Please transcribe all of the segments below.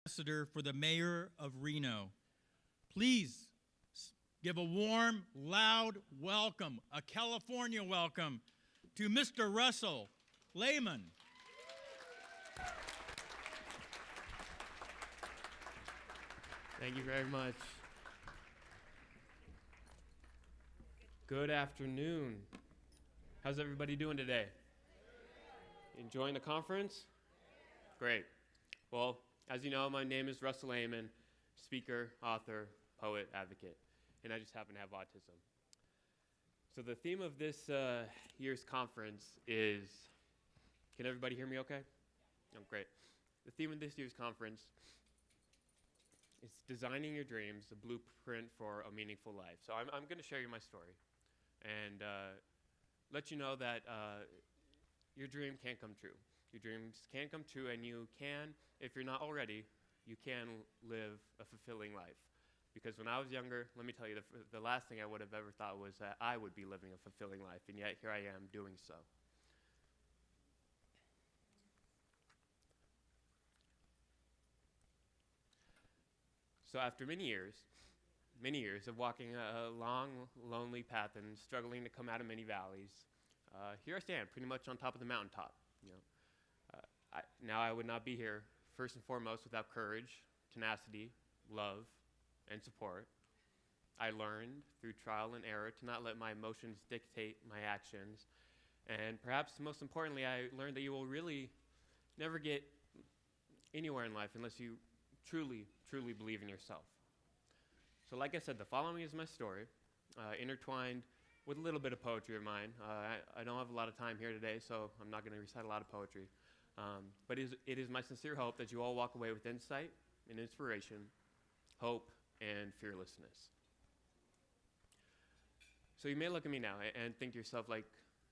Ambassador for the Mayor of Reno. Please give a warm, loud welcome, a California welcome to Mr. Russell Lehman. Thank you very much. Good afternoon. How's everybody doing today? Enjoying the conference? Great. Well, as you know, my name is Russell Lehman, speaker, author, poet, advocate, and I just happen to have autism. So the theme of this year's conference is, can everybody hear me okay? Oh, great. The theme of this year's conference is designing your dreams, a blueprint for a meaningful life. So I'm going to share you my story and let you know that your dream can come true. Your dreams can come true, and you can, if you're not already, you can live a fulfilling life. Because when I was younger, let me tell you, the last thing I would have ever thought was that I would be living a fulfilling life, and yet here I am doing so. So after many years of walking a long, lonely path and struggling to come out of many valleys, here I stand, pretty much on top of the mountaintop. Now I would not be here, first and foremost, without courage, tenacity, love, and support. I learned through trial and error to not let my emotions dictate my actions. And perhaps most importantly, I learned that you will really never get anywhere in life unless you truly, truly believe in yourself. So like I said, the following is my story, intertwined with a little bit of poetry of mine. I don't have a lot of time here today, so I'm not going to recite a lot of poetry. But it is my sincere hope that you all walk away with insight and inspiration, hope, and fearlessness. So you may look at me now and think to yourself, like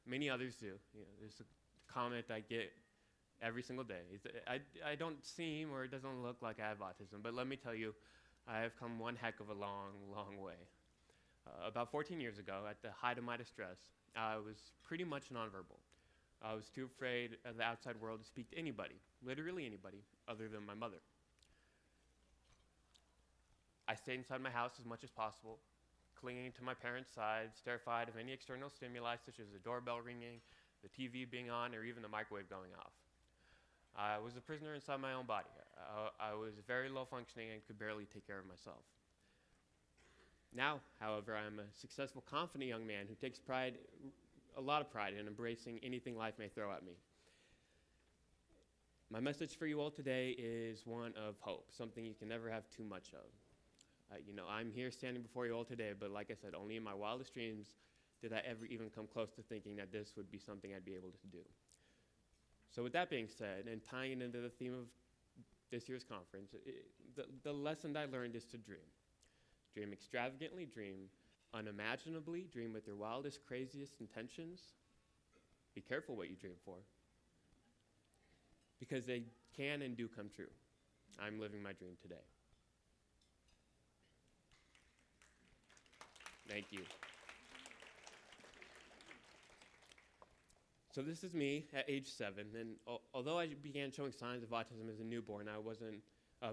many others do. There's a comment I get every single day. I don't seem, or it doesn't look like I have autism, but let me tell you, I have come one heck of a long, long way. About 14 years ago, at the height of my distress, I was pretty much nonverbal. I was too afraid of the outside world to speak to anybody, literally anybody, other than my mother. I stayed inside my house as much as possible, clinging to my parents' sides, terrified of any external stimuli such as the doorbell ringing, the TV being on, or even the microwave going off. I was a prisoner inside my own body. I was very low functioning and could barely take care of myself. Now, however, I am a successful, confident young man who takes a lot of pride in embracing anything life may throw at me. My message for you all today is one of hope, something you can never have too much of. I'm here standing before you all today, but like I said, only in my wildest dreams did I ever even come close to thinking that this would be something I'd be able to do. So with that being said, and tying into the theme of this year's conference, the lesson I learned is to dream. Dream extravagantly, dream unimaginably, dream with your wildest, craziest intentions. Be careful what you dream for, because they can and do come true. I'm living my dream today. Thank you. So this is me at age 7, and although I began showing signs of autism as a newborn,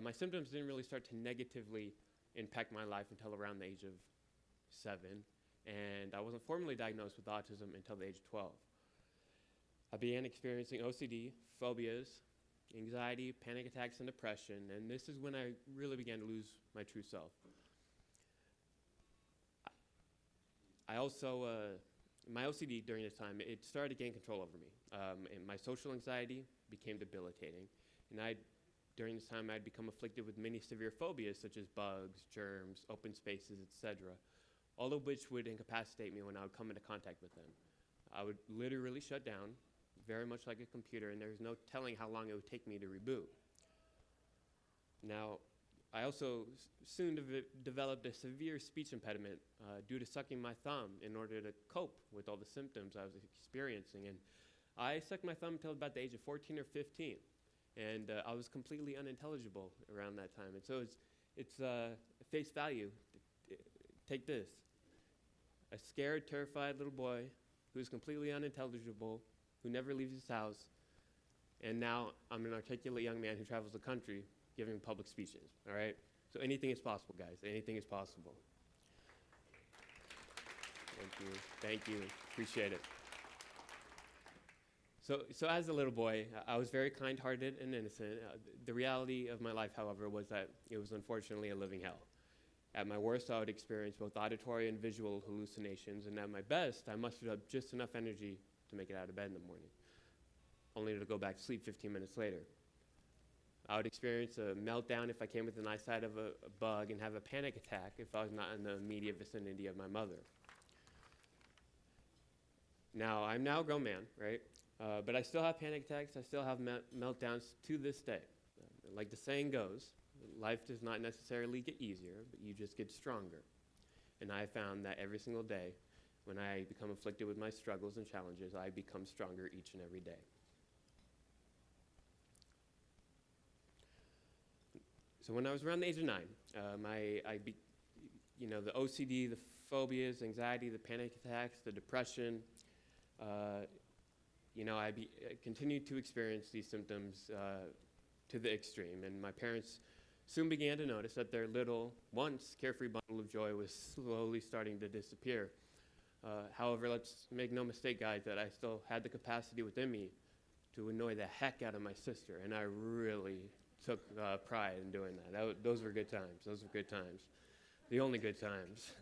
my symptoms didn't really start to negatively impact my life until around the age of 7, and I wasn't formally diagnosed with autism until the age of 12. I began experiencing OCD, phobias, anxiety, panic attacks, and depression, and this is when I really began to lose my true self. I also, my OCD during this time, it started to gain control over me, and my social anxiety became debilitating, and during this time I'd become afflicted with many severe phobias such as bugs, germs, open spaces, etc., all of which would incapacitate me when I would come into contact with them. I would literally shut down, very much like a computer, and there was no telling how long it would take me to reboot. Now, I also soon developed a severe speech impediment due to sucking my thumb in order to cope with all the symptoms I was experiencing. And I sucked my thumb until about the age of 14 or 15, and I was completely unintelligible around that time. And so it's face value. Take this. A scared, terrified little boy who's completely unintelligible, who never leaves his house, and now I'm an articulate young man who travels the country giving public speeches, all right? So anything is possible, guys. Anything is possible. Thank you, appreciate it. So as a little boy, I was very kind-hearted and innocent. The reality of my life, however, was that it was unfortunately a living hell. At my worst, I would experience both auditory and visual hallucinations, and at my best, I mustered up just enough energy to make it out of bed in the morning, only to go back to sleep 15 minutes later. I would experience a meltdown if I came within eyesight of a bug, and have a panic attack if I was not in the immediate vicinity of my mother. Now, I'm now a grown man, right? But I still have panic attacks. I still have meltdowns to this day. Like the saying goes, life does not necessarily get easier, but you just get stronger. And I found that every single day, when I become afflicted with my struggles and challenges, I become stronger each and every day. So when I was around the age of 9, the OCD, the phobias, anxiety, the panic attacks, the depression, I continued to experience these symptoms to the extreme, and my parents soon began to notice that their little, once carefree bundle of joy was slowly starting to disappear. However, let's make no mistake, guys, that I still had the capacity within me to annoy the heck out of my sister, and I really took pride in doing that. Those were good times. Those were good times. The only good times.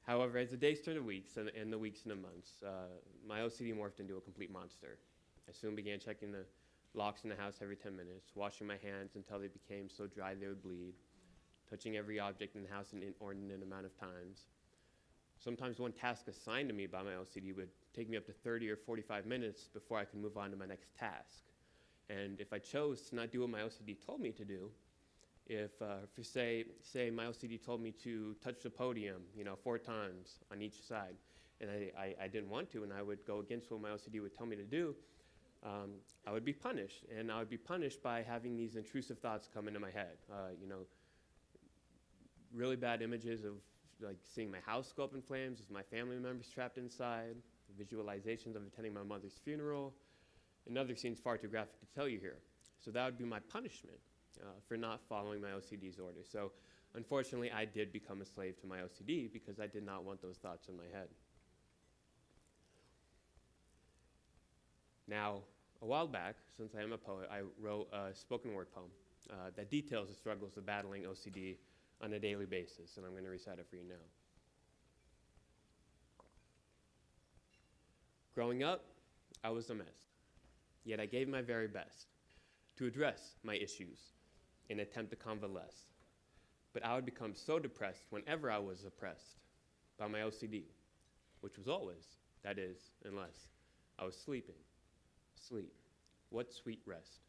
However, as the days turned to weeks and the weeks into months, my OCD morphed into a complete monster. I soon began checking the locks in the house every 10 minutes, washing my hands until they became so dry they would bleed, touching every object in the house an inordinate amount of times. Sometimes one task assigned to me by my OCD would take me up to 30 or 45 minutes before I could move on to my next task. And if I chose to not do what my OCD told me to do, if say my OCD told me to touch the podium, 4 times on each side, and I didn't want to, and I would go against what my OCD would tell me to do, I would be punished. And I would be punished by having these intrusive thoughts come into my head. Really bad images of like seeing my house go up in flames with my family members trapped inside, visualizations of attending my mother's funeral, and other scenes far too graphic to tell you here. So that would be my punishment for not following my OCD's orders. So unfortunately, I did become a slave to my OCD because I did not want those thoughts in my head. Now, a while back, since I am a poet, I wrote a spoken word poem that details the struggles of battling OCD on a daily basis, and I'm going to recite it for you now. Growing up, I was a mess, yet I gave my very best to address my issues and attempt to convalesce. But I would become so depressed whenever I was oppressed by my OCD, which was always, that is, unless I was sleeping. Sleep, what sweet rest.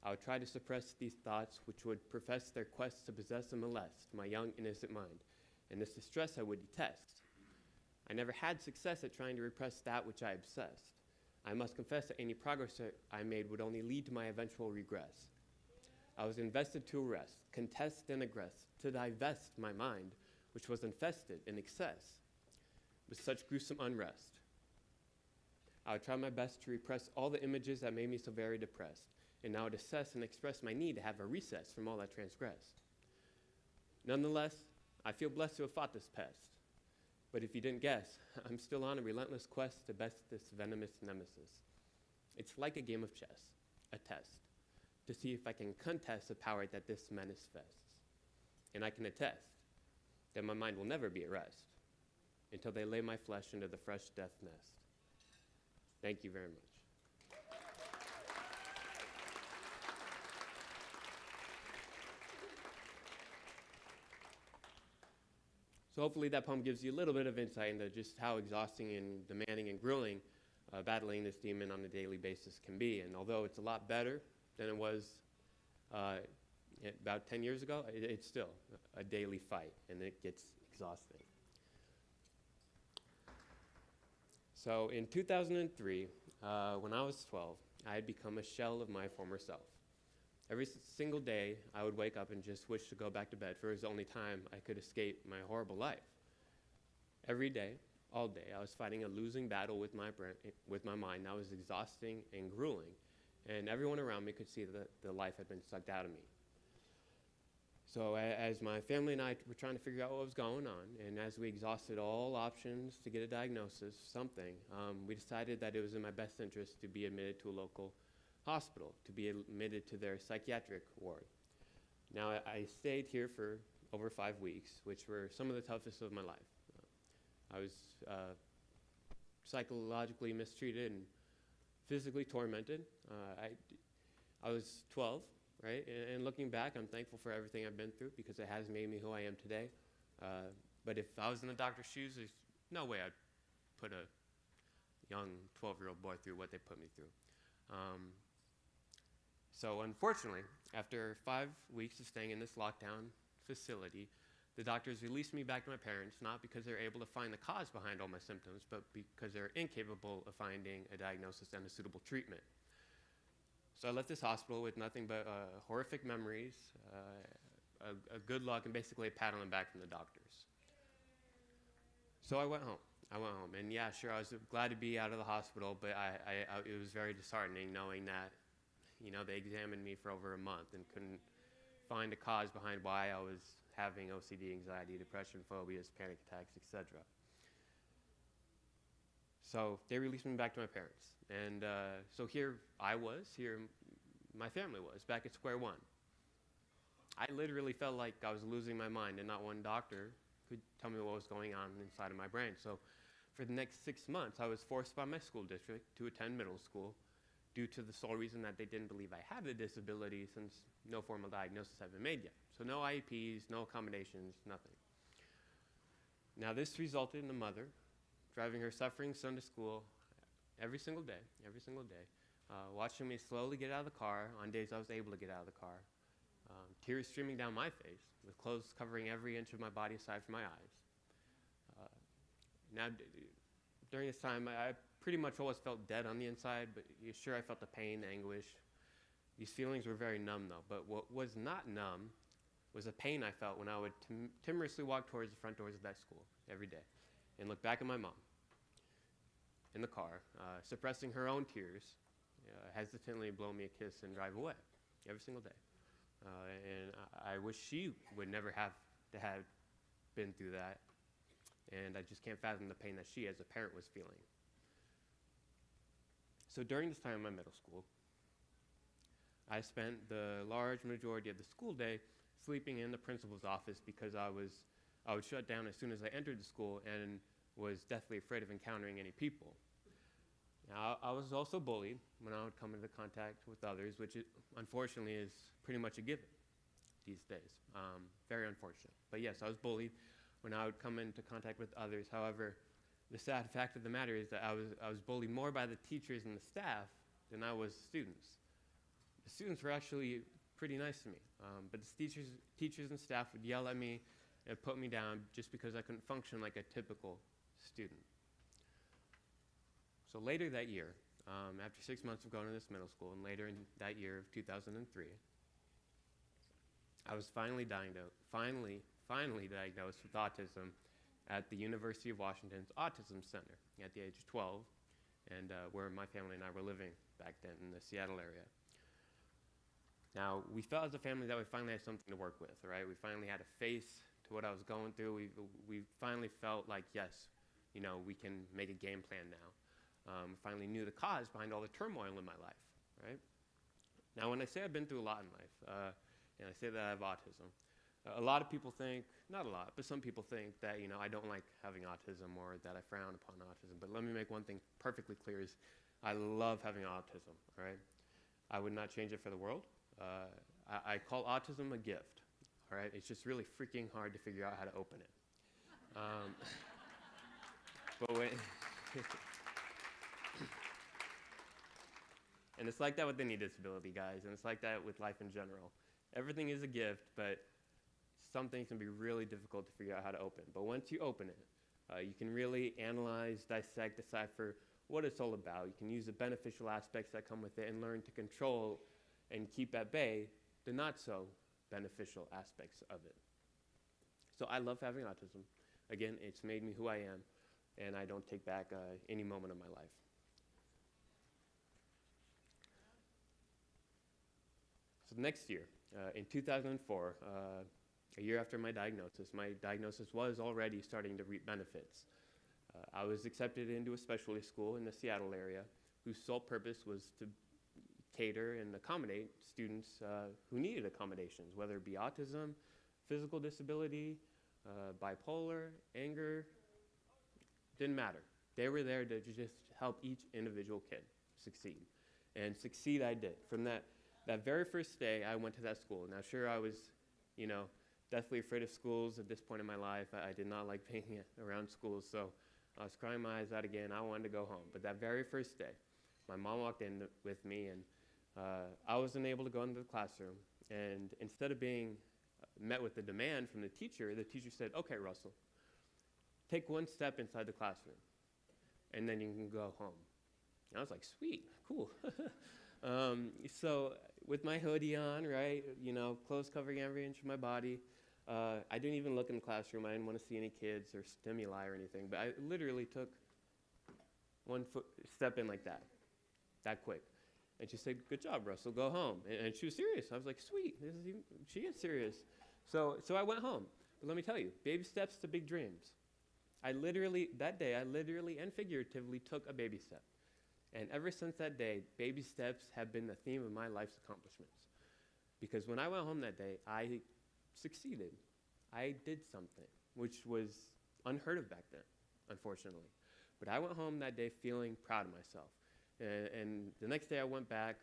I would try to suppress these thoughts which would profess their quest to possess and molest my young, innocent mind, and this distress I would detest. I never had success at trying to repress that which I obsessed. I must confess that any progress that I made would only lead to my eventual regress. I was invested to arrest, contest, and aggress, to divest my mind, which was infested in excess with such gruesome unrest. I would try my best to repress all the images that made me so very depressed, and I would assess and express my need to have a recess from all that transgressed. Nonetheless, I feel blessed to have fought this pest. But if you didn't guess, I'm still on a relentless quest to best this venomous nemesis. It's like a game of chess, a test, to see if I can contest the power that this menace vests. And I can attest that my mind will never be at rest until they lay my flesh into the fresh death nest. Thank you very much. So hopefully that poem gives you a little bit of insight into just how exhausting and demanding and grueling battling this demon on a daily basis can be. And although it's a lot better than it was about 10 years ago, it's still a daily fight, and it gets exhausting. So in 2003, when I was 12, I had become a shell of my former self. Every single day, I would wake up and just wish to go back to bed, for it was the only time I could escape my horrible life. Every day, all day, I was fighting a losing battle with my mind that was exhausting and grueling, and everyone around me could see that the life had been sucked out of me. So as my family and I were trying to figure out what was going on, and as we exhausted all options to get a diagnosis, we decided that it was in my best interest to be admitted to a local hospital, to be admitted to their psychiatric ward. Now, I stayed here for over 5 weeks, which were some of the toughest of my life. I was psychologically mistreated and physically tormented. I was 12, right? And looking back, I'm thankful for everything I've been through because it has made me who I am today. But if I was in the doctor's shoes, there's no way I'd put a young 12-year-old boy through what they put me through. So unfortunately, after 5 weeks of staying in this lockdown facility, the doctors released me back to my parents, not because they're able to find the cause behind all my symptoms, but because they're incapable of finding a diagnosis and a suitable treatment. So I left this hospital with nothing but horrific memories, a good luck, and basically a pat on the back from the doctors. So I went home. And yeah, sure, I was glad to be out of the hospital, but it was very disheartening knowing that, they examined me for over a month and couldn't find a cause behind why I was having OCD, anxiety, depression, phobias, panic attacks, etc. So they released me back to my parents. And so here my family was, back at square one. I literally felt like I was losing my mind, and not one doctor could tell me what was going on inside of my brain. So for the next 6 months, I was forced by my school district to attend middle school due to the sole reason that they didn't believe I had a disability since no formal diagnosis had been made yet. So no IEPs, no accommodations, nothing. Now this resulted in a mother driving her suffering son to school every single day, watching me slowly get out of the car on days I was able to get out of the car, tears streaming down my face, with clothes covering every inch of my body aside from my eyes. Now, during this time, I pretty much always felt dead on the inside, but sure, I felt the pain, the anguish. These feelings were very numb, though, but what was not numb was the pain I felt when I would timorously walk towards the front doors of that school every day and look back at my mom in the car, suppressing her own tears, hesitantly blow me a kiss and drive away every single day. And I wish she would never have to have been through that, and I just can't fathom the pain that she as a parent was feeling. So during this time in my middle school, I spent the large majority of the school day sleeping in the principal's office because I would shut down as soon as I entered the school and was deathly afraid of encountering any people. Now, I was also bullied when I would come into contact with others, which unfortunately is pretty much a given these days. Very unfortunate. But yes, I was bullied when I would come into contact with others. However, the sad fact of the matter is that I was bullied more by the teachers and the staff than I was students. The students were actually pretty nice to me, but the teachers and staff would yell at me and put me down just because I couldn't function like a typical student. So later that year, after 6 months of going to this middle school, and later in that year of 2003, I was finally diagnosed with autism at the University of Washington's Autism Center at the age of 12, and where my family and I were living back then in the Seattle area. Now, we felt as a family that we finally had something to work with, right? We finally had a face to what I was going through. We finally felt like, yes, we can make a game plan now. Finally knew the cause behind all the turmoil in my life, right? Now, when I say I've been through a lot in life, and I say that I have autism, a lot of people think, not a lot, but some people think that, I don't like having autism or that I frown upon autism. But let me make one thing perfectly clear is I love having autism, all right? I would not change it for the world. I call autism a gift, all right? It's just really freaking hard to figure out how to open it. But when... And it's like that with any disability, guys, and it's like that with life in general. Everything is a gift, but some things can be really difficult to figure out how to open. But once you open it, you can really analyze, dissect, decipher what it's all about. You can use the beneficial aspects that come with it and learn to control and keep at bay the not so beneficial aspects of it. So I love having autism. Again, it's made me who I am, and I don't take back any moment of my life. next year, in 2004, a year after my diagnosis was already starting to reap benefits. I was accepted into a specialty school in the Seattle area whose sole purpose was to cater and accommodate students who needed accommodations, whether it be autism, physical disability, bipolar, anger, didn't matter. They were there to just help each individual kid succeed. And succeed I did. From that very first day I went to that school. Now sure, I was, deathly afraid of schools at this point in my life. I did not like being around schools, so I was crying my eyes out again. I wanted to go home. But that very first day, my mom walked in with me, and I wasn't able to go into the classroom. And instead of being met with the demand from the teacher said, "Okay, Russell, take one step inside the classroom, and then you can go home." And I was like, sweet, cool. So with my hoodie on, right, clothes covering every inch of my body, I didn't even look in the classroom. I didn't want to see any kids or stimuli or anything, but I literally took one step in like that quick. And she said, "Good job, Russell, go home." And she was serious. I was like, sweet, she is serious. So I went home. But let me tell you, baby steps to big dreams. That day, I literally and figuratively took a baby step. And ever since that day, baby steps have been the theme of my life's accomplishments. Because when I went home that day, I succeeded. I did something, which was unheard of back then, unfortunately. But I went home that day feeling proud of myself. And the next day I went back,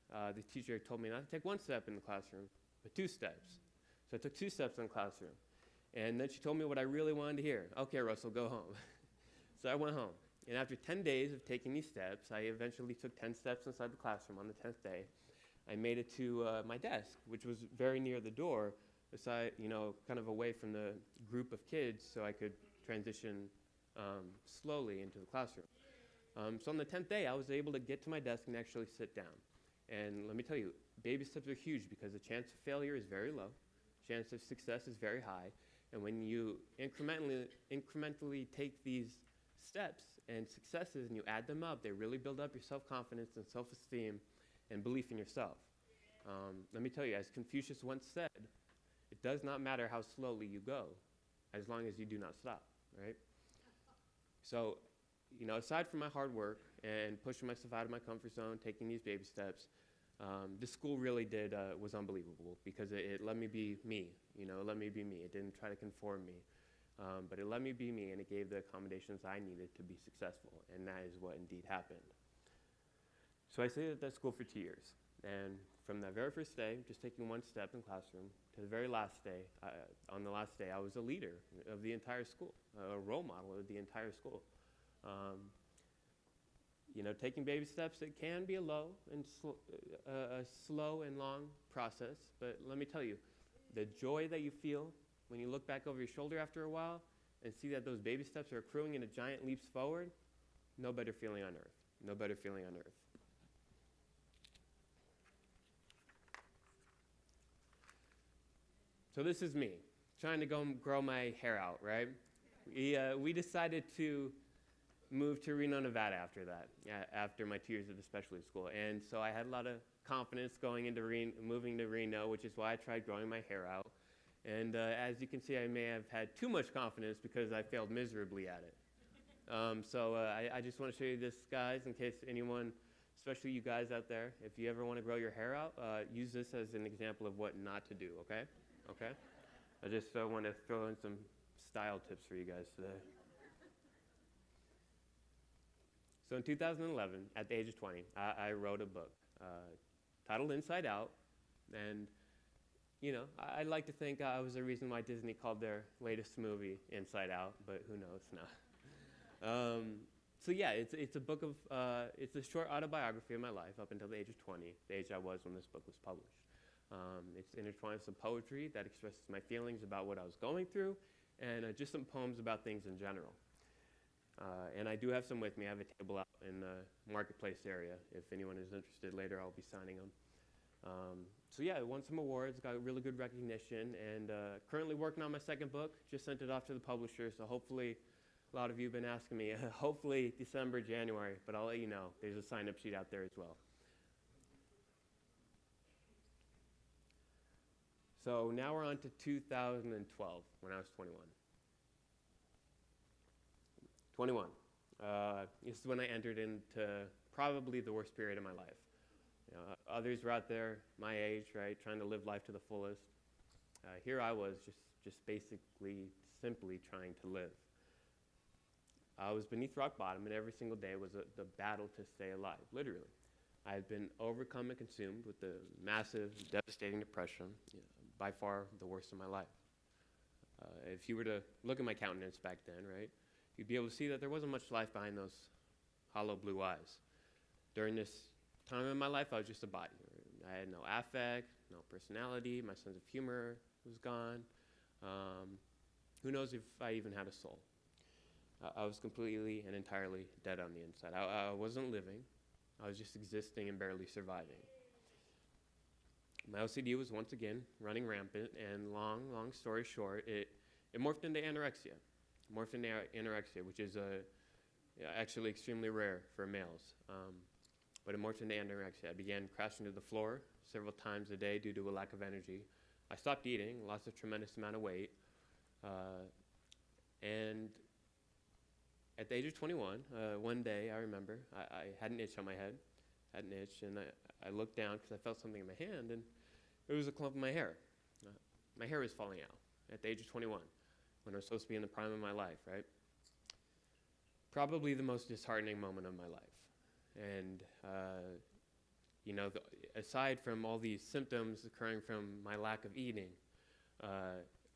the teacher told me not to take one step in the classroom, but 2 steps. So I took 2 steps in the classroom. And then she told me what I really wanted to hear. "Okay, Russell, go home." So I went home. And after 10 days of taking these steps, I eventually took 10 steps inside the classroom on the 10th day. I made it to my desk, which was very near the door, aside, kind of away from the group of kids, so I could transition slowly into the classroom. So on the 10th day, I was able to get to my desk and actually sit down. And let me tell you, baby steps are huge because the chance of failure is very low, chance of success is very high, and when you incrementally take these steps and successes and you add them up, they really build up your self-confidence and self-esteem and belief in yourself. Let me tell you, as Confucius once said, it does not matter how slowly you go, as long as you do not stop, right? So, aside from my hard work and pushing myself out of my comfort zone, taking these baby steps, this school really was unbelievable because it let me be me, it let me be me. It didn't try to conform me. But it let me be me, and it gave the accommodations I needed to be successful, and that is what indeed happened. So I stayed at that school for 2 years, and from that very first day, just taking one step in the classroom, to the very last day, on the last day, I was a leader of the entire school, a role model of the entire school. Taking baby steps, it can be a slow and long process, but let me tell you, the joy that you feel when you look back over your shoulder after a while and see that those baby steps are accruing into giant leaps forward, no better feeling on earth. No better feeling on earth. So this is me, trying to go grow my hair out, right? We decided to move to Reno, Nevada after that, after my 2 years at the specialty school. And so I had a lot of confidence going into moving to Reno, which is why I tried growing my hair out. And as you can see, I may have had too much confidence because I failed miserably at it. So I just want to show you this, guys, in case anyone, especially you guys out there, if you ever want to grow your hair out, use this as an example of what not to do, okay? Okay? I just want to throw in some style tips for you guys today. So in 2011, at the age of 20, I wrote a book titled Inside Out, and I like to think I was the reason why Disney called their latest movie Inside Out, but who knows now. So yeah, it's a book of, it's a short autobiography of my life up until the age of 20, the age I was when this book was published. It's intertwined with some poetry that expresses my feelings about what I was going through, and just some poems about things in general. And I do have some with me. I have a table out in the marketplace area. If anyone is interested later, I'll be signing them. So yeah, I won some awards, got really good recognition, and currently working on my second book. Just sent it off to the publisher, so hopefully, a lot of you have been asking me, hopefully December, January, but I'll let you know. There's a sign-up sheet out there as well. So now we're on to 2012, when I was 21. 21. This is when I entered into probably the worst period of my life. Others were out there my age, right, trying to live life to the fullest. Here I was just basically simply trying to live. I was beneath rock bottom, and every single day was the battle to stay alive, literally. I had been overcome and consumed with the massive, devastating depression, by far the worst of my life. If you were to look at my countenance back then, right, you'd be able to see that there wasn't much life behind those hollow blue eyes. During this time in my life, I was just a body. I had no affect, no personality, my sense of humor was gone. Who knows if I even had a soul. I was completely and entirely dead on the inside. I wasn't living. I was just existing and barely surviving. My OCD was once again running rampant, and long story short, it morphed into anorexia. Which is actually extremely rare for males. But it morphed into anorexia. I began crashing to the floor several times a day due to a lack of energy. I stopped eating, lost a tremendous amount of weight, and at the age of 21, one day I remember I had an itch on my head, and I looked down because I felt something in my hand, and it was a clump of my hair. My hair was falling out at the age of 21, when I was supposed to be in the prime of my life, right? Probably the most disheartening moment of my life. And, aside from all these symptoms occurring from my lack of eating,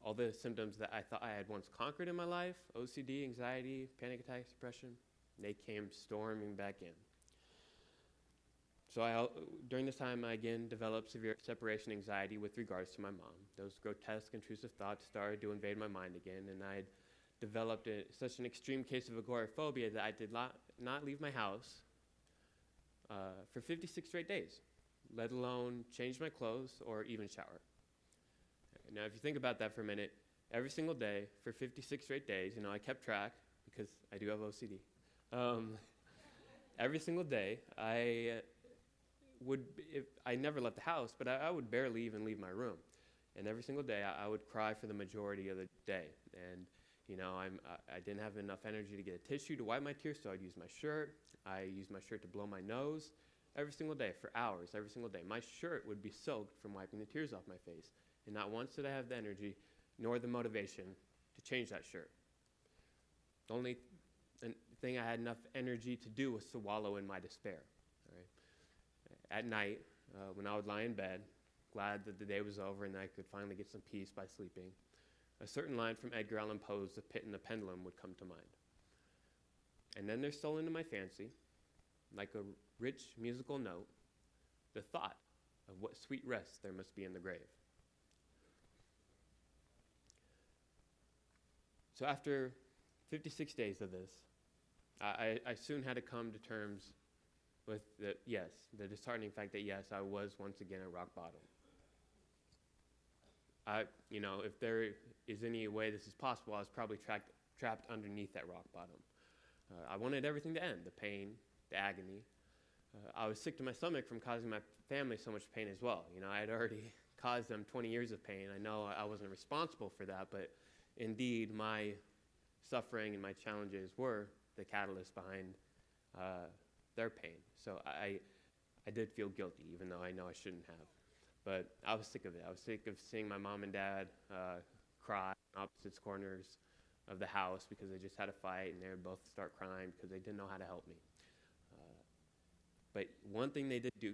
all the symptoms that I thought I had once conquered in my life, OCD, anxiety, panic attacks, depression, they came storming back in. So during this time, I again developed severe separation anxiety with regards to my mom. Those grotesque, intrusive thoughts started to invade my mind again, and I had developed such an extreme case of agoraphobia that I did not leave my house for 56 straight days, let alone change my clothes or even shower. Now, if you think about that for a minute, every single day for 56 straight days, I kept track because I do have OCD. Every single day, I never left the house, but I would barely even leave my room. And every single day, I would cry for the majority of the day. And, I didn't have enough energy to get a tissue to wipe my tears, so I'd use my shirt. I used my shirt to blow my nose every single day for hours, every single day. My shirt would be soaked from wiping the tears off my face. And not once did I have the energy nor the motivation to change that shirt. The only thing I had enough energy to do was to wallow in my despair. All right? At night, when I would lie in bed, glad that the day was over and I could finally get some peace by sleeping, a certain line from Edgar Allan Poe's The Pit and the Pendulum would come to mind. And then there stole into my fancy, like a rich musical note, the thought of what sweet rest there must be in the grave. So after 56 days of this, I soon had to come to terms with the disheartening fact that yes, I was once again at rock bottom. If there is any way this is possible, I was probably trapped underneath that rock bottom. I wanted everything to end, the pain, the agony. I was sick to my stomach from causing my family so much pain as well. I had already caused them 20 years of pain. I know I wasn't responsible for that, but indeed my suffering and my challenges were the catalyst behind their pain. So I did feel guilty, even though I know I shouldn't have. But I was sick of it. I was sick of seeing my mom and dad cry in opposite corners of the house because they just had a fight, and they would both start crying because they didn't know how to help me. But one thing they did do,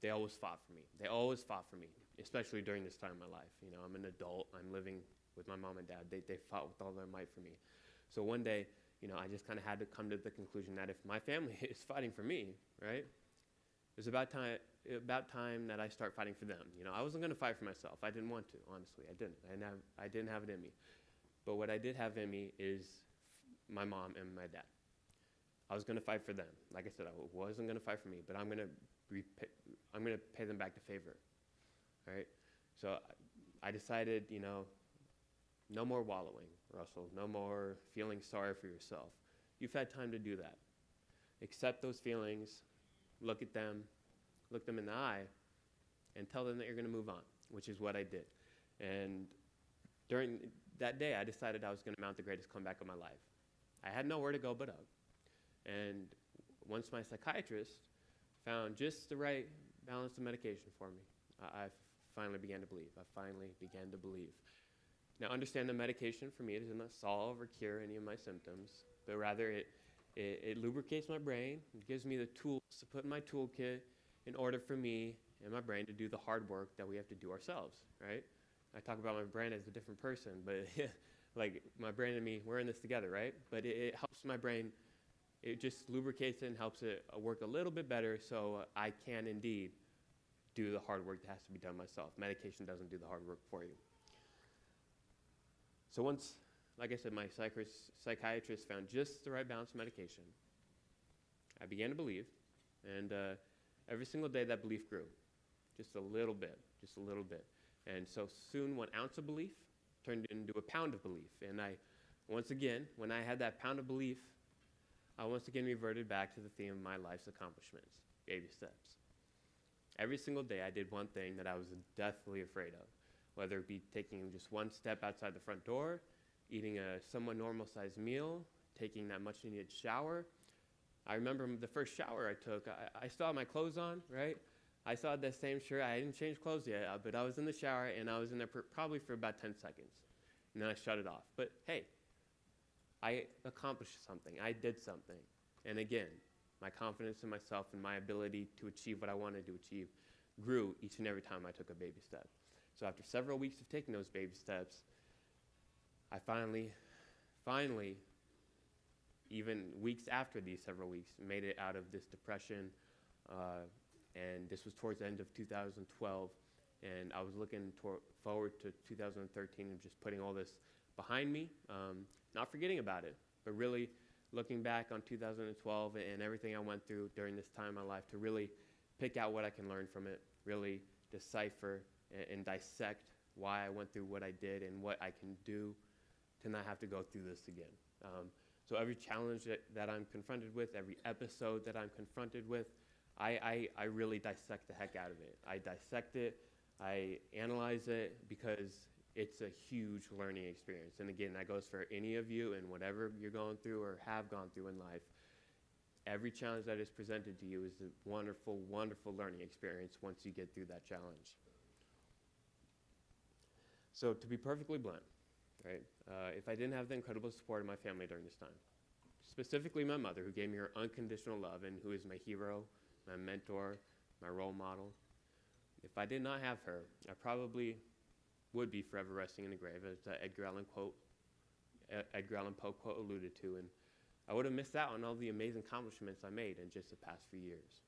they always fought for me. They always fought for me, especially during this time in my life. I'm an adult. I'm living with my mom and dad. They fought with all their might for me. So one day, I just kind of had to come to the conclusion that if my family is fighting for me, right, it was about time that I start fighting for them. I wasn't going to fight for myself. I didn't want to, honestly. I didn't. I didn't have it in me. But what I did have in me is my mom and my dad. I was going to fight for them. Like I said, I wasn't going to fight for me, but I'm going to pay them back to favor. All right? So I decided, no more wallowing, Russell. No more feeling sorry for yourself. You've had time to do that. Accept those feelings, look them in the eye, and tell them that you're going to move on, which is what I did. And during that day, I decided I was going to mount the greatest comeback of my life. I had nowhere to go but up. And once my psychiatrist found just the right balance of medication for me, I finally began to believe. Now, understand the medication for me does not solve or cure any of my symptoms, but rather it lubricates my brain. It gives me the tools to put in my toolkit in order for me and my brain to do the hard work that we have to do ourselves, right? I talk about my brain as a different person, but like my brain and me, we're in this together, right? But it helps my brain, it just lubricates it and helps it work a little bit better so I can indeed do the hard work that has to be done myself. Medication doesn't do the hard work for you. So once, like I said, my psychiatrist found just the right balance of medication, I began to believe, and every single day that belief grew, just a little bit. And so soon 1 ounce of belief turned into a pound of belief. And once again, when I had that pound of belief, I once again reverted back to the theme of my life's accomplishments, baby steps. Every single day I did one thing that I was deathly afraid of, whether it be taking just one step outside the front door, eating a somewhat normal-sized meal, taking that much-needed shower. I remember the first shower I took, I still had my clothes on, right? I still had that same shirt. I hadn't changed clothes yet, but I was in the shower, and I was in there probably for about 10 seconds. And then I shut it off. But hey, I accomplished something. I did something. And again, my confidence in myself and my ability to achieve what I wanted to achieve grew each and every time I took a baby step. So after several weeks of taking those baby steps, I finally, even weeks after these several weeks, made it out of this depression. And this was towards the end of 2012. And I was looking forward to 2013 and just putting all this behind me, not forgetting about it, but really looking back on 2012 and everything I went through during this time in my life to really pick out what I can learn from it, really decipher and dissect why I went through what I did and what I can do to not have to go through this again. So every challenge that I'm confronted with, every episode that I'm confronted with, I really dissect the heck out of it. I dissect it, I analyze it, because it's a huge learning experience. And again, that goes for any of you and whatever you're going through or have gone through in life. Every challenge that is presented to you is a wonderful, wonderful learning experience once you get through that challenge. So to be perfectly blunt, right, if I didn't have the incredible support of my family during this time, specifically my mother, who gave me her unconditional love and who is my hero, my mentor, my role model, if I did not have her, I probably would be forever resting in the grave, as Edgar Allan Poe quote alluded to, and I would have missed out on all the amazing accomplishments I made in just the past few years.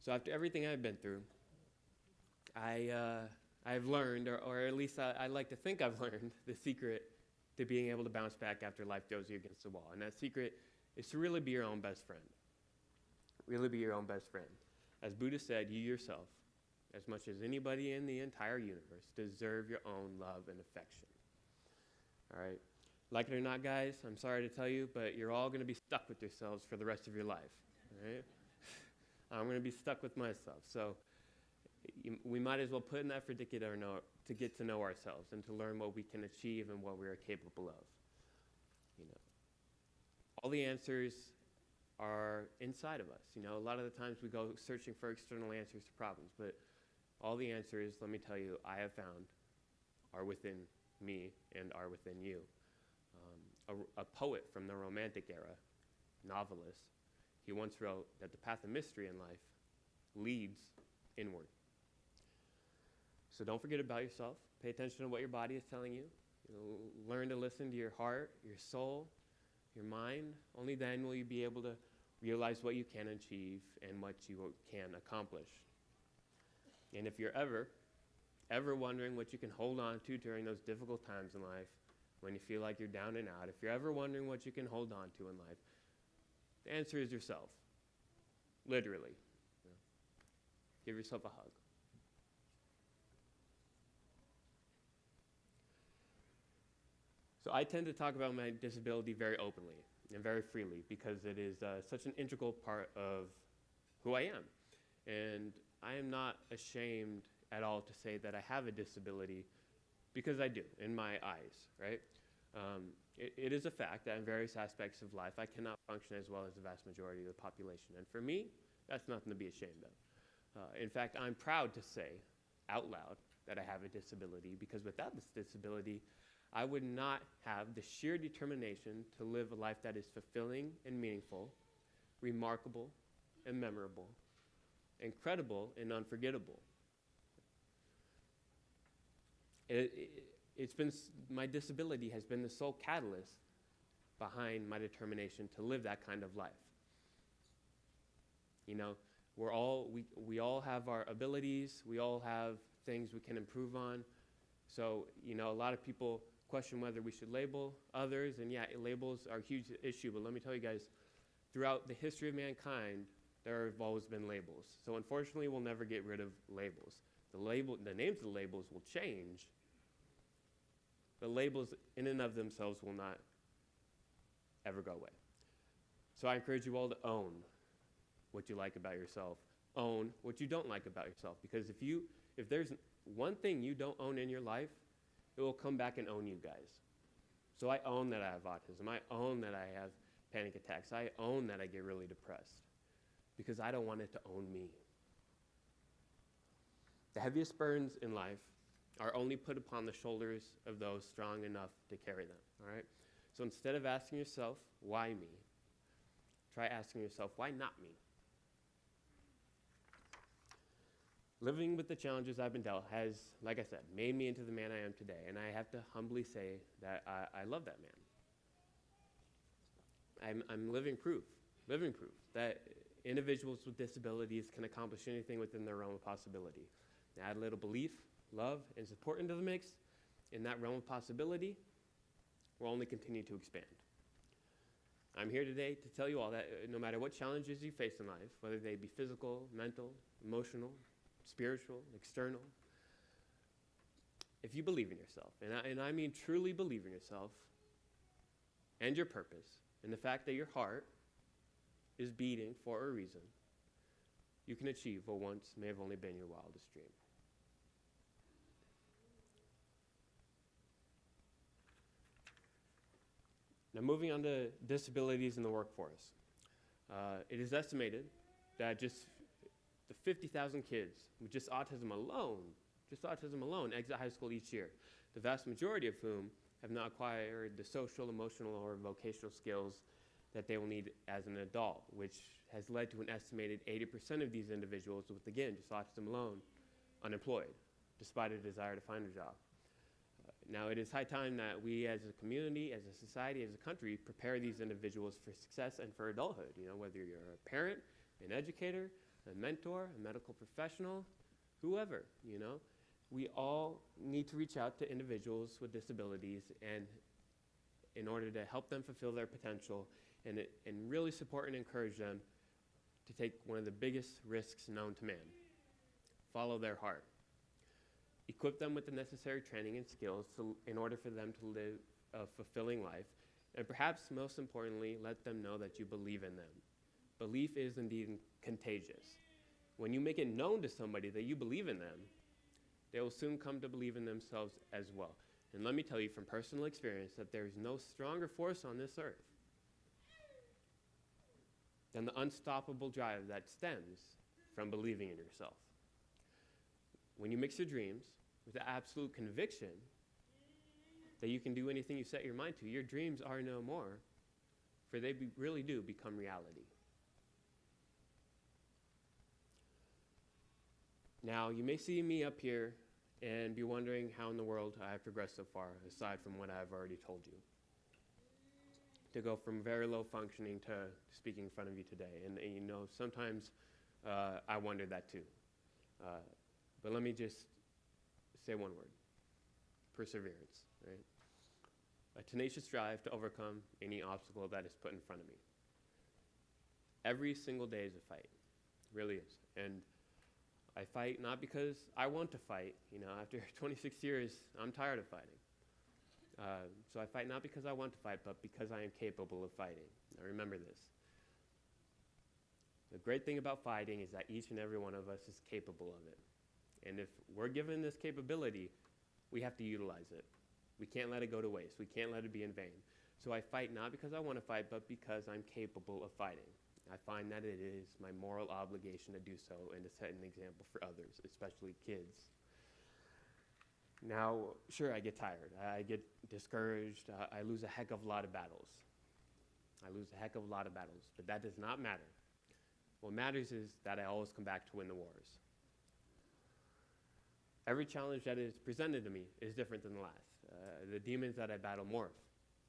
So after everything I've been through, I've learned, or at least I like to think I've learned, the secret to being able to bounce back after life throws you against the wall. And that secret is to really be your own best friend. Really be your own best friend. As Buddha said, you yourself, as much as anybody in the entire universe, deserve your own love and affection. All right? Like it or not, guys, I'm sorry to tell you, but you're all going to be stuck with yourselves for the rest of your life. All right? I'm going to be stuck with myself. So we might as well put in effort to get to know ourselves and to learn what we can achieve and what we are capable of. You know, all the answers are inside of us. You know, a lot of the times we go searching for external answers to problems, but all the answers, let me tell you, I have found are within me and are within you. A poet from the Romantic era, novelist, he once wrote that the path of mystery in life leads inward. So don't forget about yourself. Pay attention to what your body is telling you. You know, learn to listen to your heart, your soul, your mind. Only then will you be able to realize what you can achieve and what you can accomplish. And if you're ever wondering what you can hold on to during those difficult times in life, when you feel like you're down and out, if you're ever wondering what you can hold on to in life, the answer is yourself. Literally. You know, give yourself a hug. So I tend to talk about my disability very openly and very freely because it is such an integral part of who I am. And I am not ashamed at all to say that I have a disability, because I do, in my eyes, right? It is a fact that in various aspects of life, I cannot function as well as the vast majority of the population. And for me, that's nothing to be ashamed of. In fact, I'm proud to say out loud that I have a disability, because without this disability, I would not have the sheer determination to live a life that is fulfilling and meaningful, remarkable and memorable, incredible and unforgettable. My disability has been the sole catalyst behind my determination to live that kind of life. You know, we all have our abilities, we all have things we can improve on. So, you know, a lot of people question whether we should label others, and yeah, labels are a huge issue, but let me tell you guys, throughout the history of mankind, there have always been labels. So unfortunately, we'll never get rid of labels. The names of the labels will change. The labels in and of themselves will not ever go away. So I encourage you all to own what you like about yourself. Own what you don't like about yourself. Because if there's one thing you don't own in your life, it will come back and own you guys. So I own that I have autism. I own that I have panic attacks. I own that I get really depressed, because I don't want it to own me. The heaviest burdens in life are only put upon the shoulders of those strong enough to carry them, all right? So instead of asking yourself, why me? Try asking yourself, why not me? Living with the challenges I've been dealt has, like I said, made me into the man I am today, and I have to humbly say that I love that man. I'm living proof that individuals with disabilities can accomplish anything within their realm of possibility. Add a little belief, love, and support into the mix, in that realm of possibility, we'll only continue to expand. I'm here today to tell you all that no matter what challenges you face in life, whether they be physical, mental, emotional, spiritual, external, if you believe in yourself, and I mean truly believe in yourself and your purpose, and the fact that your heart is beating for a reason, you can achieve what once may have only been your wildest dream. Now, moving on to disabilities in the workforce. It is estimated that just the 50,000 kids with just autism alone exit high school each year, the vast majority of whom have not acquired the social, emotional, or vocational skills that they will need as an adult, which has led to an estimated 80% of these individuals with, again, just autism alone, unemployed, despite a desire to find a job. Now, it is high time that we as a community, as a society, as a country, prepare these individuals for success and for adulthood. You know, whether you're a parent, an educator, a mentor, a medical professional, whoever, you know. We all need to reach out to individuals with disabilities and in order to help them fulfill their potential and really support and encourage them to take one of the biggest risks known to man. Follow their heart. Equip them with the necessary training and skills in order for them to live a fulfilling life. And perhaps most importantly, let them know that you believe in them. Belief is indeed contagious. When you make it known to somebody that you believe in them, they will soon come to believe in themselves as well. And let me tell you from personal experience that there is no stronger force on this earth than the unstoppable drive that stems from believing in yourself. When you mix your dreams with the absolute conviction that you can do anything you set your mind to, your dreams are no more, for they really do become reality. Now, you may see me up here and be wondering how in the world I have progressed so far, aside from what I've already told you. To go from very low functioning to speaking in front of you today. And you know, sometimes I wonder that too. But let me just say one word: perseverance, right? A tenacious drive to overcome any obstacle that is put in front of me. Every single day is a fight, it really is. And I fight not because I want to fight. You know, after 26 years, I'm tired of fighting. So I fight not because I want to fight, but because I am capable of fighting. Now remember this. The great thing about fighting is that each and every one of us is capable of it. And if we're given this capability, we have to utilize it. We can't let it go to waste. We can't let it be in vain. So I fight not because I want to fight, but because I'm capable of fighting. I find that it is my moral obligation to do so and to set an example for others, especially kids. Now, sure, I get tired. I get discouraged. I lose a heck of a lot of battles. But that does not matter. What matters is that I always come back to win the wars. Every challenge that is presented to me is different than the last. The demons that I battle morph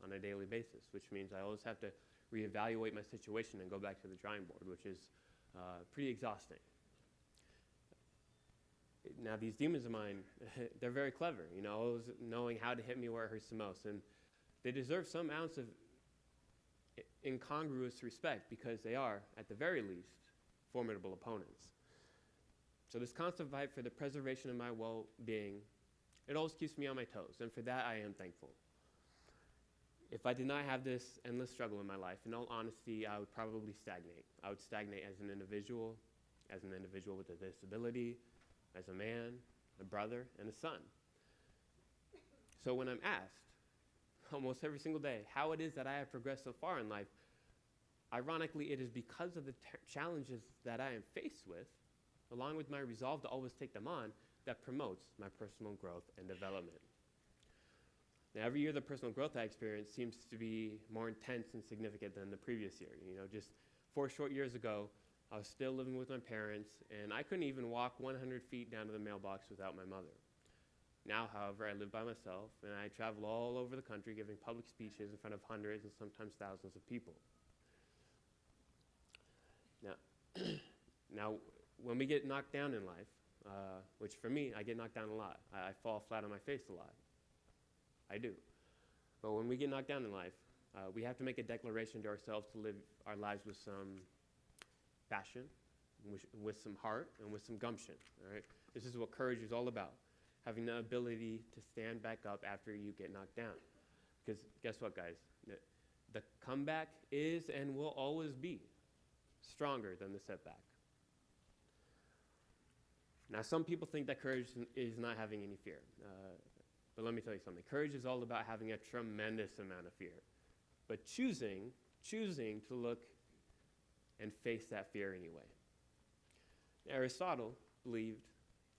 on a daily basis, which means I always have to reevaluate my situation and go back to the drawing board, which is pretty exhausting. Now, these demons of mine, they're very clever, always knowing how to hit me where it hurts the most. And they deserve some ounce of incongruous respect because they are, at the very least, formidable opponents. So this constant fight for the preservation of my well-being, it always keeps me on my toes, and for that I am thankful. If I did not have this endless struggle in my life, in all honesty, I would probably stagnate. I would stagnate as an individual with a disability, as a man, a brother, and a son. So when I'm asked, almost every single day, how it is that I have progressed so far in life, ironically, it is because of the challenges that I am faced with, along with my resolve to always take them on, that promotes my personal growth and development. Now, every year the personal growth I experience seems to be more intense and significant than the previous year. Just 4 short years ago, I was still living with my parents, and I couldn't even walk 100 feet down to the mailbox without my mother. Now, however, I live by myself, and I travel all over the country giving public speeches in front of hundreds and sometimes thousands of people. Now, when we get knocked down in life, which for me, I get knocked down a lot. I fall flat on my face a lot. I do. But when we get knocked down in life, we have to make a declaration to ourselves to live our lives with some passion, with some heart, and with some gumption. All right? This is what courage is all about, having the ability to stand back up after you get knocked down. Because guess what, guys? The comeback is and will always be stronger than the setback. Now, some people think that courage is not having any fear. But let me tell you something. Courage is all about having a tremendous amount of fear. But choosing to look and face that fear anyway. Aristotle believed,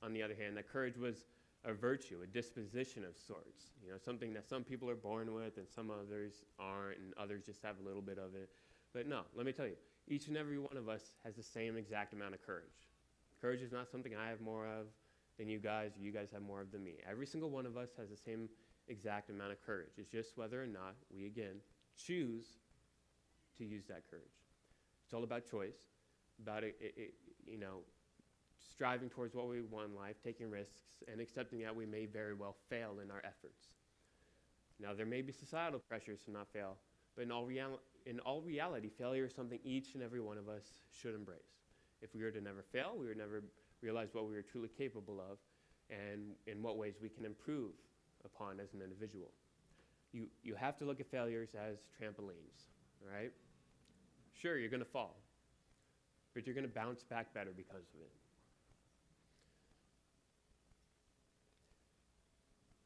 on the other hand, that courage was a virtue, a disposition of sorts. Something that some people are born with and some others aren't, and others just have a little bit of it. But no, let me tell you, each and every one of us has the same exact amount of courage. Courage is not something I have more of than you guys, or you guys have more of than me. Every single one of us has the same exact amount of courage. It's just whether or not we, again, choose to use that courage. It's all about choice, about striving towards what we want in life, taking risks, and accepting that we may very well fail in our efforts. Now, there may be societal pressures to not fail, but in all reality, failure is something each and every one of us should embrace. If we were to never fail, we would never realize what we were truly capable of and in what ways we can improve upon as an individual. You have to look at failures as trampolines, right? Sure, you're going to fall, but you're going to bounce back better because of it.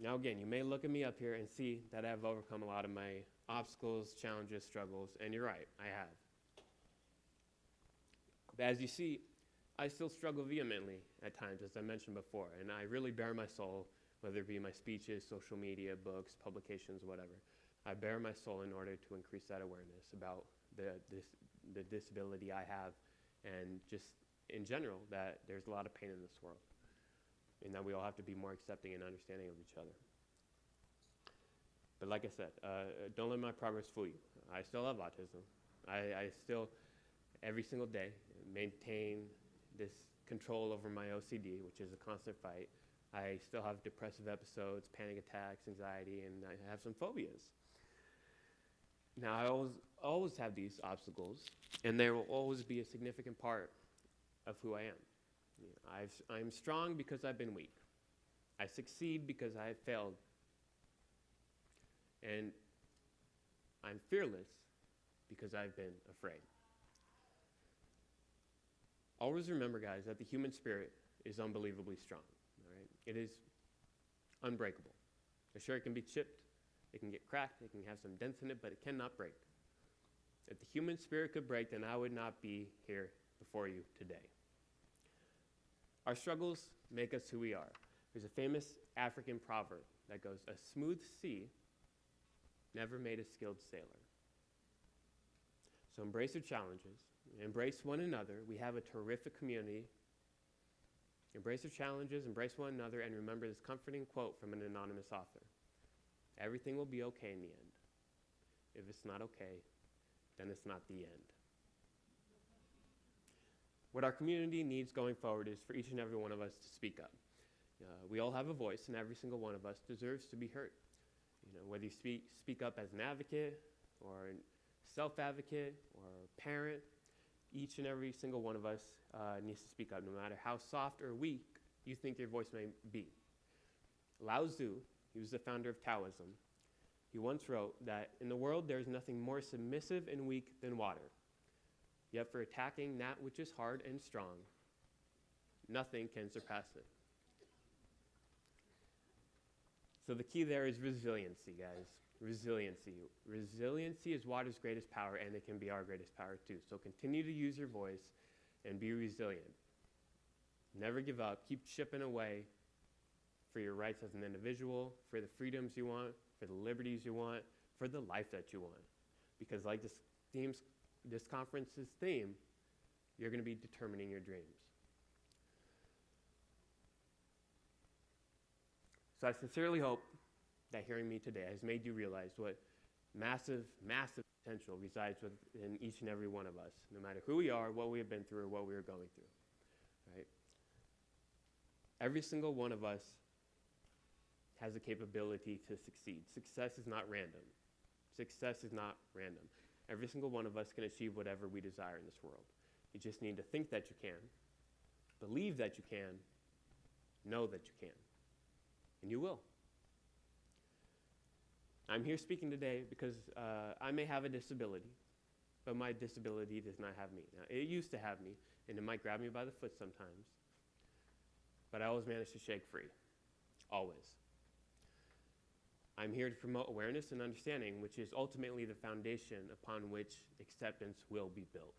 Now again, you may look at me up here and see that I've overcome a lot of my obstacles, challenges, struggles, and you're right, I have. But as you see, I still struggle vehemently at times, as I mentioned before, and I really bare my soul, whether it be my speeches, social media, books, publications, whatever. I bare my soul in order to increase that awareness about the disability I have, and just in general, that there's a lot of pain in this world, and that we all have to be more accepting and understanding of each other. But like I said, don't let my progress fool you. I still have autism. I still, every single day, maintain this control over my OCD, which is a constant fight. I still have depressive episodes, panic attacks, anxiety, and I have some phobias. Now, I always have these obstacles, and there will always be a significant part of who I am. I'm strong because I've been weak. I succeed because I have failed. And I'm fearless because I've been afraid. Always remember, guys, that the human spirit is unbelievably strong. All right? It is unbreakable. Sure, it can be chipped, it can get cracked, it can have some dents in it, but it cannot break. If the human spirit could break, then I would not be here before you today. Our struggles make us who we are. There's a famous African proverb that goes, "A smooth sea never made a skilled sailor." So embrace your challenges, embrace one another. We have a terrific community. Embrace your challenges, embrace one another, and remember this comforting quote from an anonymous author. Everything will be okay in the end. If it's not okay, then it's not the end. What our community needs going forward is for each and every one of us to speak up. We all have a voice, and every single one of us deserves to be heard. Whether you speak up as an advocate or a self-advocate or a parent, each and every single one of us needs to speak up, no matter how soft or weak you think your voice may be. Lao Tzu, he was the founder of Taoism. He once wrote that in the world there is nothing more submissive and weak than water. Yet for attacking that which is hard and strong, nothing can surpass it. So the key there is resiliency, guys. Resiliency. Resiliency is water's greatest power, and it can be our greatest power too. So continue to use your voice and be resilient. Never give up. Keep chipping away for your rights as an individual, for the freedoms you want, for the liberties you want, for the life that you want. Because like this conference's theme, you're going to be determining your dreams. So I sincerely hope that hearing me today has made you realize what massive, massive potential resides within each and every one of us, no matter who we are, what we have been through, or what we are going through. Right? Every single one of us has the capability to succeed. Success is not random. Success is not random. Every single one of us can achieve whatever we desire in this world. You just need to think that you can, believe that you can, know that you can, and you will. I'm here speaking today because I may have a disability, but my disability does not have me. Now, it used to have me, and it might grab me by the foot sometimes, but I always manage to shake free, always. I'm here to promote awareness and understanding, which is ultimately the foundation upon which acceptance will be built.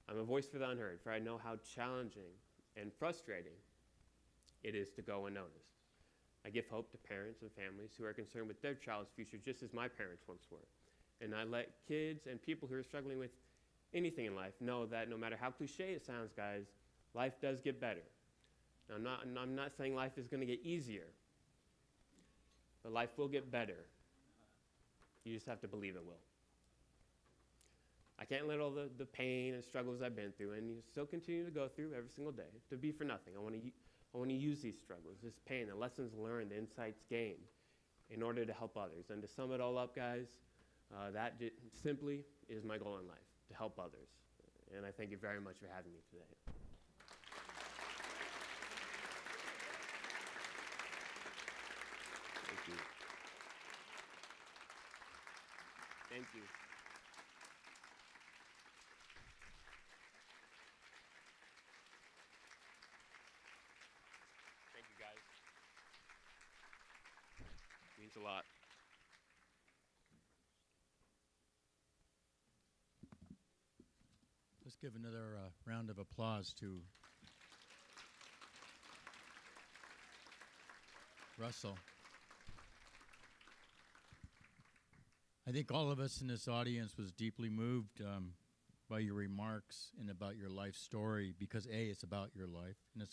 I'm a voice for the unheard, for I know how challenging and frustrating it is to go unnoticed. I give hope to parents and families who are concerned with their child's future just as my parents once were. And I let kids and people who are struggling with anything in life know that no matter how cliche it sounds, guys, life does get better. Now, I'm not saying life is going to get easier, but life will get better. You just have to believe it will. I can't let all the pain and struggles I've been through, and you still continue to go through every single day, to be for nothing. I want to use these struggles, this pain, the lessons learned, the insights gained, in order to help others. And to sum it all up, guys, that simply is my goal in life, to help others. And I thank you very much for having me today. Thank you. Thank you. Thank you, guys. Means a lot. Let's give another round of applause to Russell. I think all of us in this audience was deeply moved by your remarks and about your life story because A, it's about your life, and it's about